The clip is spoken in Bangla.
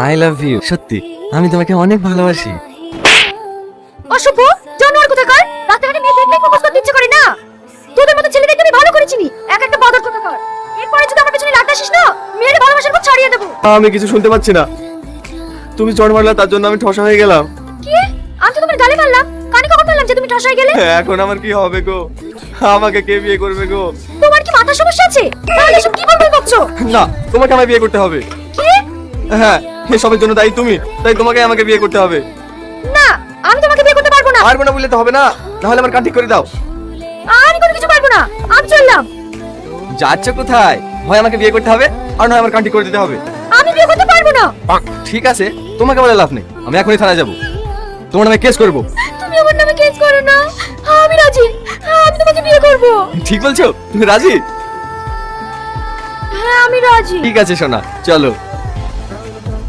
I love you. সত্যি আমি তোমাকে অনেক ভালোবাসি। অশুভ জানোয়ার কোথাকার, রাস্তাঘাটে মেয়ে দেখলেই প্রপোজ করতে ইচ্ছে করে না। তোদের মতো ছেলেদেরকে আমি ভালো করে চিনি, এক একটা বাদর কোথাকার। এরপরে যদি আমার পেছনে লাগতে আসিস না, মেয়ের ভালোবাসার পর ছাড়িয়ে দেবো। আমি কিছু শুনতে পাচ্ছি না। তুমি চড় মারলা, তার জন্য আমি ঠসা হয়ে গেলাম। কি? আমি তো তোমার গালে মারলাম, কানে কখন বললাম যে তুমি ঠসাই গেলে? এখন আমার কি হবে গো? আমাকে কে বিয়ে করবে গো? তোমার কি মাথা সমস্যা আছে? তাহলে এসব কি বলবো বকছো? না, তোমাকে আমায় বিয়ে করতে হবে। কি? হ্যাঁ, এসবের জন্য দায়ী তুমি, তাই তোমাকে আমাকে বিয়ে করতে হবে। না, আমি তোমাকে বিয়ে করতে পারবো না। পারবো না বললে তো হবে না, তাহলে আমার কান ঠিক করে দাও। আমি কোনো কিছু পারবো না, আমি চললাম। যাচ্ছ কোথায়? হয় আমাকে বিয়ে করতে হবে, আর নয় আমার কান ঠিক করে দিতে হবে। আমি বিয়ে করতে পারবো না। ঠিক আছে, তোমাকে বলে লাভ নেই, আমি এখনই থানায় যাবো, তোমার নামে কেস করবো। তুমি আমার নামে কেস করো না, আমি রাজি। আমি তোমাকে বিয়ে করব। ঠিক বলছো? তুমি রাজি? হ্যাঁ আমি রাজি। ঠিক আছে সোনা, চলো।